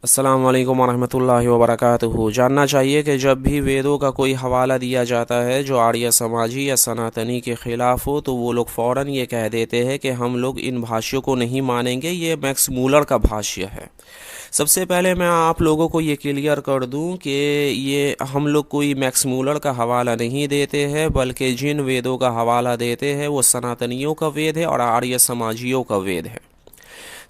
अस्सलाम वालेकुम वरहमतुल्लाहि वबरकातुहू। जानना चाहिए कि जब भी वेदों का कोई हवाला दिया जाता है जो आर्य समाजी या सनातनी के ख़िलाफ़ हो, तो वो लोग फ़ौरन ये कह देते हैं कि हम लोग इन भाष्यों को नहीं मानेंगे, ये मैक्स मूलर का भाष्य है। सबसे पहले मैं आप लोगों को ये क्लियर कर दूं कि ये हम लोग कोई मैक्स मूलर का हवाला नहीं देते हैं, बल्कि जिन वेदों का हवाला देते हैं वो सनातनियों का वेद है और आर्य समाजियों का वेद है।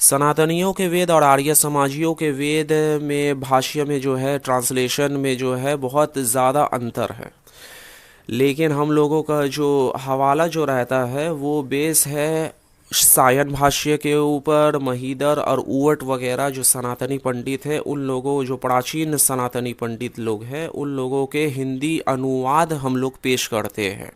सनातनियों के वेद और आर्य समाजियों के वेद में भाष्य में जो है, ट्रांसलेशन में जो है, बहुत ज़्यादा अंतर है। लेकिन हम लोगों का जो हवाला जो रहता है वो बेस है सायन भाष्य के ऊपर। महीधर और ऊवट वगैरह जो सनातनी पंडित है, उन लोगों जो प्राचीन सनातनी पंडित लोग हैं, उन लोगों के हिंदी अनुवाद हम लोग पेश करते हैं।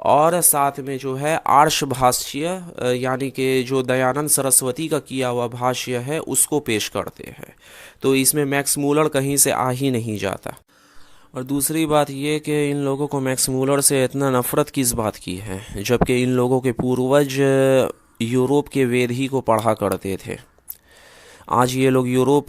और साथ में जो है आर्ष भाष्य, यानी कि जो दयानंद सरस्वती का किया हुआ भाष्य है, उसको पेश करते हैं। तो इसमें मैक्स मूलर कहीं से आ ही नहीं जाता। और दूसरी बात ये कि इन लोगों को मैक्स मूलर से इतना नफ़रत किस बात की है, जबकि इन लोगों के पूर्वज यूरोप के वेद ही को पढ़ा करते थे। आज ये लोग यूरोप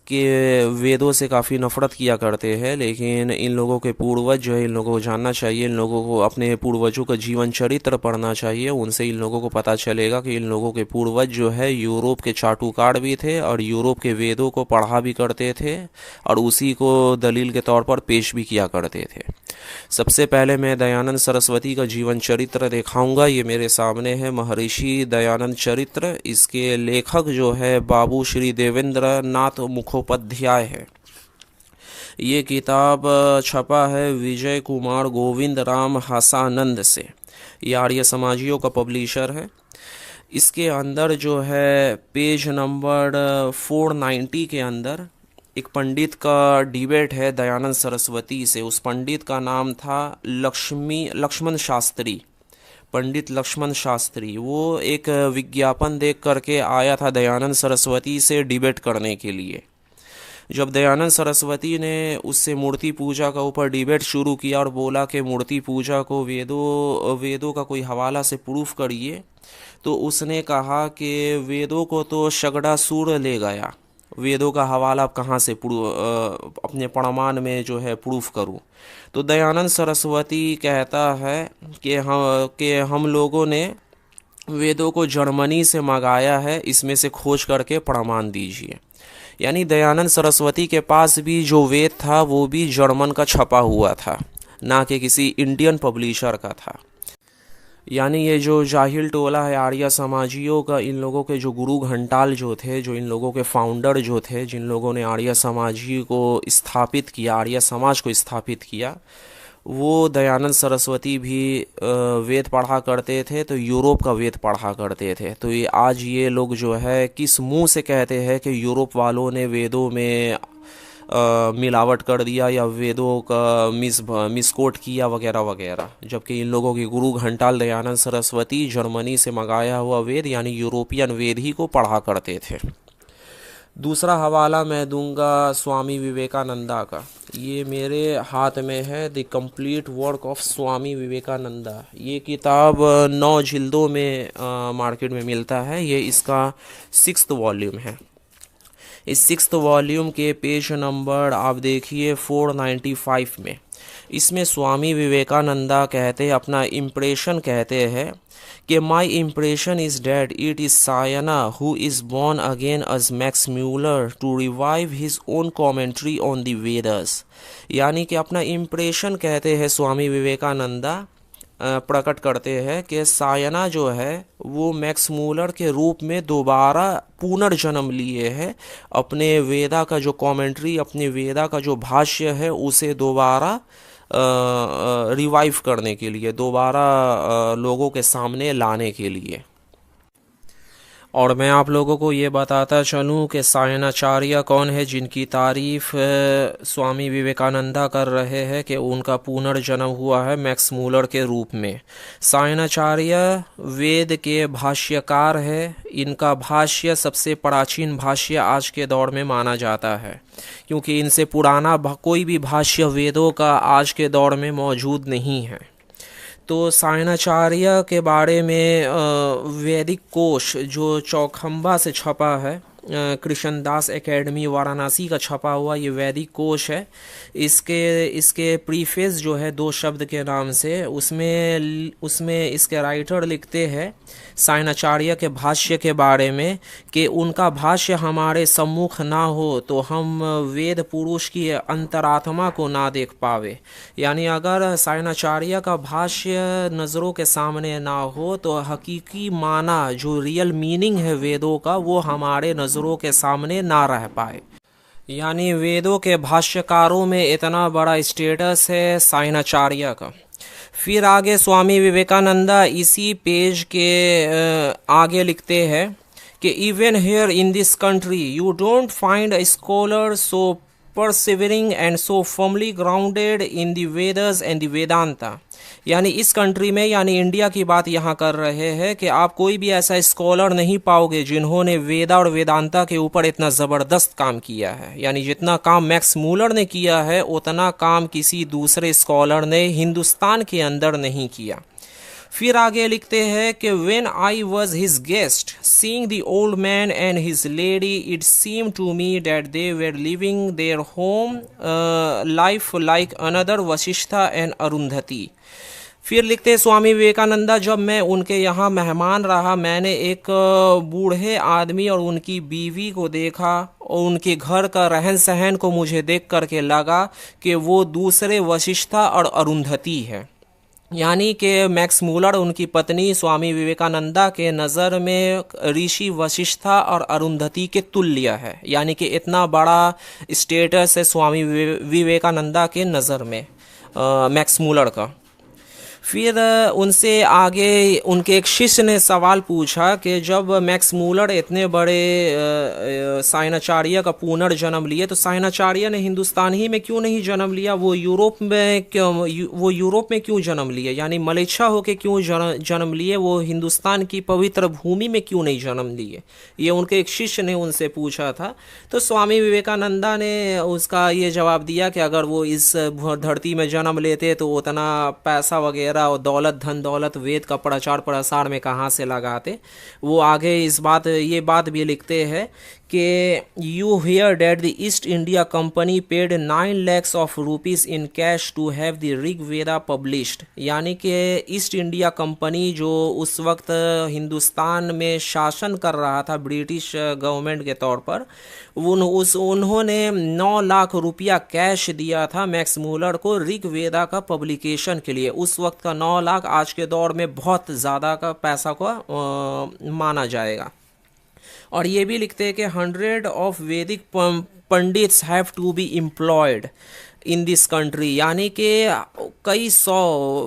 के वेदों से काफ़ी नफ़रत किया करते हैं, लेकिन इन लोगों के पूर्वज जो है, इन लोगों को जानना चाहिए, इन लोगों को अपने पूर्वजों का जीवन चरित्र पढ़ना चाहिए। उनसे इन लोगों को पता चलेगा कि इन लोगों के पूर्वज जो है यूरोप के चाटुकार भी थे और यूरोप के वेदों को पढ़ा भी करते थे और उसी को दलील के तौर पर पेश भी किया करते थे। सबसे पहले मैं दयानंद सरस्वती का जीवन चरित्र दिखाऊंगा। ये मेरे सामने है महर्षि दयानंद चरित्र। इसके लेखक जो है बाबू श्री देवेंद्र नाथ मुखोपाध्याय है। ये किताब छपा है विजय कुमार गोविंद राम हासानंद से। ये आर्य समाजियों का पब्लिशर है। इसके अंदर जो है पेज नंबर 490 के अंदर एक पंडित का डिबेट है दयानंद सरस्वती से। उस पंडित का नाम था लक्ष्मण शास्त्री, पंडित लक्ष्मण शास्त्री। वो एक विज्ञापन देख करके आया था दयानंद सरस्वती से डिबेट करने के लिए। जब दयानंद सरस्वती ने उससे मूर्ति पूजा का ऊपर डिबेट शुरू किया और बोला कि मूर्ति पूजा को वेदों का कोई हवाला से प्रूफ करिए, तो उसने कहा कि वेदों को तो शगड़ासुर ले गया, वेदों का हवाला अब कहाँ से अपने प्रमाण में जो है प्रूफ करूं। तो दयानंद सरस्वती कहता है कि हम लोगों ने वेदों को जर्मनी से मंगाया है, इसमें से खोज करके प्रमाण दीजिए। यानी दयानंद सरस्वती के पास भी जो वेद था वो भी जर्मन का छपा हुआ था, ना कि किसी इंडियन पब्लिशर का था। यानी ये जो जाहिल टोला है आर्य समाजियों का, इन लोगों के जो गुरु घंटाल जो थे, जो इन लोगों के फाउंडर जो थे, जिन लोगों ने आर्य समाजी को स्थापित किया, आर्य समाज को स्थापित किया, वो दयानंद सरस्वती भी वेद पढ़ा करते थे, तो यूरोप का वेद पढ़ा करते थे। तो ये आज ये लोग जो है किस मुंह से कहते हैं कि यूरोप वालों ने वेदों में मिलावट कर दिया या वेदों का मिसकोट किया वगैरह वगैरह, जबकि इन लोगों के गुरु घंटाल दयानंद सरस्वती जर्मनी से मंगाया हुआ वेद यानी यूरोपियन वेद ही को पढ़ा करते थे। दूसरा हवाला मैं दूंगा स्वामी विवेकानंदा का। ये मेरे हाथ में है द कंप्लीट वर्क ऑफ स्वामी विवेकानंदा। ये किताब 9 जिल्दों में मार्केट में मिलता है। ये इसका 6th वॉल्यूम है। इस 6th वॉल्यूम के पेज नंबर आप देखिए 495 में, इसमें स्वामी विवेकानंदा कहते हैं, अपना इम्प्रेशन कहते हैं कि my impression is that it is Sayana who is born again as Max Muller to revive his own commentary on the Vedas. यानी कि अपना इम्प्रेशन कहते हैं स्वामी विवेकानंदा प्रकट करते हैं कि सायना जो है वो मैक्स मूलर के रूप में दोबारा पुनर्जन्म लिए है, अपने वेदा का जो कमेंट्री, अपने वेदा का जो भाष्य है उसे दोबारा रिवाइव करने के लिए, दोबारा लोगों के सामने लाने के लिए। और मैं आप लोगों को ये बताता चलूँ कि सायणाचार्य कौन है, जिनकी तारीफ स्वामी विवेकानंदा कर रहे हैं कि उनका पुनर्जन्म हुआ है मैक्स मूलर के रूप में। सायणाचार्य वेद के भाष्यकार है। इनका भाष्य सबसे प्राचीन भाष्य आज के दौर में माना जाता है, क्योंकि इनसे पुराना कोई भी भाष्य वेदों का आज के दौर में मौजूद नहीं है। तो सायणाचार्य के बारे में वैदिक कोश जो चौखंबा से छपा है, कृष्णदास एकेडमी वाराणसी का छपा हुआ ये वैदिक कोश है। इसके प्रीफेस जो है 2 शब्द के नाम से, उसमें इसके राइटर लिखते हैं सायणाचार्य के भाष्य के बारे में कि उनका भाष्य हमारे सम्मुख ना हो तो हम वेद पुरुष की अंतरात्मा को ना देख पावे। यानी अगर सायणाचार्य का भाष्य नज़रों के सामने ना हो तो हकीकी माना जो रियल मीनिंग है वेदों का वो हमारे नज़रों के सामने ना रह पाए। यानी वेदों के भाष्यकारों में इतना बड़ा स्टेटस है सायणाचार्य का। फिर आगे स्वामी विवेकानंदा इसी पेज के आगे लिखते हैं कि even here in this country you don't find a scholar so persevering and so firmly grounded in the Vedas and the Vedanta. यानी इस कंट्री में, यानी इंडिया की बात यहाँ कर रहे हैं, कि आप कोई भी ऐसा स्कॉलर नहीं पाओगे जिन्होंने वेदा और वेदांता के ऊपर इतना ज़बरदस्त काम किया है। यानी जितना काम मैक्स मूलर ने किया है उतना काम किसी दूसरे स्कॉलर ने हिंदुस्तान के अंदर नहीं किया। फिर आगे लिखते हैं कि when I was his guest seeing the old man and his lady it seem to me that they were living their home life like another Vashishtha and Arundhati. फिर लिखते हैं स्वामी विवेकानंदा, जब मैं उनके यहाँ मेहमान रहा मैंने एक बूढ़े आदमी और उनकी बीवी को देखा और उनके घर का रहन सहन को मुझे देख करके लगा कि वो दूसरे वशिष्ठा और अरुंधति है। यानी कि मैक्स मूलर उनकी पत्नी स्वामी विवेकानंदा के नज़र में ऋषि वशिष्ठा और अरुंधति के तुल्य है। यानी कि इतना बड़ा स्टेटस है स्वामी विवेकानंदा के नज़र में मैक्स मूलर का। फिर उनसे आगे उनके एक शिष्य ने सवाल पूछा कि जब मैक्स मूलर इतने बड़े सायणाचार्य का पुनर्जन्म लिए तो सायणाचार्य ने हिंदुस्तान ही में क्यों नहीं जन्म लिया, वो यूरोप में क्यों जन्म लिए, यानी मलेच्छा होके क्यों जन्म लिए, वो हिंदुस्तान की पवित्र भूमि में क्यों नहीं जन्म लिए। ये उनके एक शिष्य ने उनसे पूछा था। तो स्वामी विवेकानंदा ने उसका ये जवाब दिया कि अगर वो इस धरती में जन्म लेते तो उतना पैसा वगैरह और दौलत, धन दौलत वेद का प्रचार प्रसार में कहाँ से लगाते। वो आगे ये बात भी लिखते हैं कि you hear that the East India Company paid 9 lakhs of rupees in cash to have the Rig Veda published. यानी कि ईस्ट इंडिया कंपनी जो उस वक्त हिंदुस्तान में शासन कर रहा था ब्रिटिश गवर्नमेंट के तौर पर, उन्होंने 9 लाख रुपया कैश दिया था मैक्स मूलर को ऋग वेदा का पब्लिकेशन के लिए। उस वक्त का 9 लाख आज के दौर में बहुत ज़्यादा का पैसा को माना जाएगा। और ये भी लिखते हैं कि 100 of Vedic pandits have to be employed in this country. यानी कि कई 100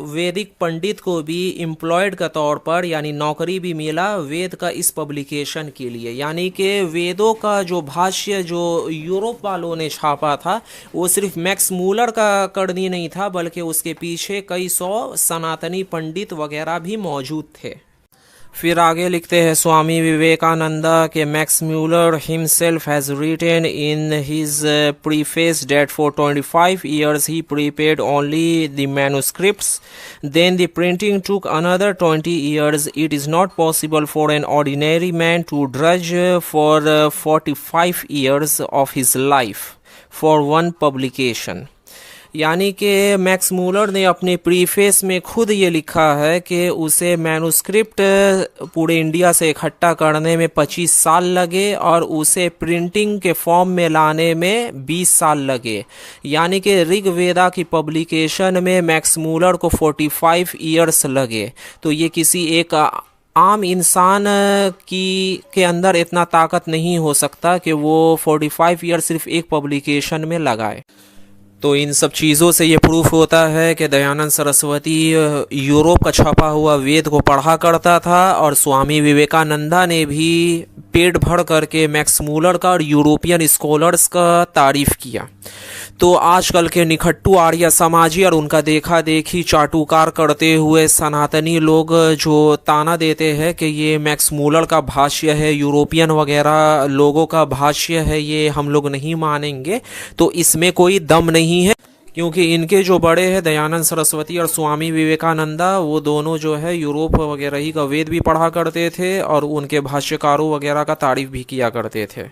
वैदिक पंडित को भी एम्प्लॉयड के तौर पर यानी नौकरी भी मिला वेद का इस पब्लिकेशन के लिए। यानी कि वेदों का जो भाष्य जो यूरोप वालों ने छापा था वो सिर्फ मैक्स मूलर का करनी नहीं था, बल्कि उसके पीछे कई 100 सनातनी पंडित वगैरह भी मौजूद थे। फिर आगे लिखते हैं स्वामी विवेकानंदा के Max Muller himself has written in his preface that for 25 years he prepared only the manuscripts, then the printing took another 20 years. It is not possible for an ordinary man to drudge for 45 years of his life for one publication. यानी कि Max Muller ने अपने preface में खुद ये लिखा है कि उसे मैन्युस्क्रिप्ट पूरे इंडिया से इकट्ठा करने में 25 साल लगे और उसे प्रिंटिंग के फॉर्म में लाने में 20 साल लगे। यानी कि ऋग वेदा की पब्लिकेशन में मैक्स मूलर को 45 ईयर्स लगे। तो ये किसी एक आम इंसान के अंदर इतना ताकत नहीं हो सकता कि वो 45 ईयर सिर्फ एक पब्लिकेशन में लगाए। तो इन सब चीज़ों से ये प्रूफ होता है कि दयानंद सरस्वती यूरोप का छपा हुआ वेद को पढ़ा करता था और स्वामी विवेकानंदा ने भी पेट भर करके मैक्स मूलर का और यूरोपियन स्कॉलर्स का तारीफ किया। तो आजकल के निखट्टू आर्य समाजी और उनका देखा देखी चाटुकार करते हुए सनातनी लोग जो ताना देते हैं कि ये मैक्स मूलर का भाष्य है, यूरोपियन वगैरह लोगों का भाष्य है, ये हम लोग नहीं मानेंगे, तो इसमें कोई दम नहीं है, क्योंकि इनके जो बड़े हैं दयानंद सरस्वती और स्वामी विवेकानंदा, वो दोनों जो है यूरोप वगैरह ही का वेद भी पढ़ा करते थे और उनके भाष्यकारों वगैरह का तारीफ भी किया करते थे।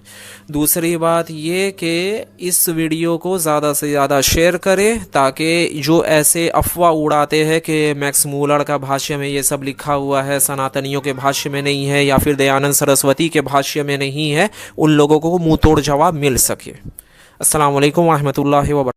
दूसरी बात ये कि इस वीडियो को ज़्यादा से ज़्यादा शेयर करें ताकि जो ऐसे अफवाह उड़ाते हैं कि मैक्स मूलर का भाष्य में ये सब लिखा हुआ है, सनातनियों के भाष्य में नहीं है या फिर दयानंद सरस्वती के भाष्य में नहीं है, उन लोगों को मुंह तोड़ जवाब मिल सके। अस्सलाम वालेकुम रहमतुल्लाहि व बरकातहू।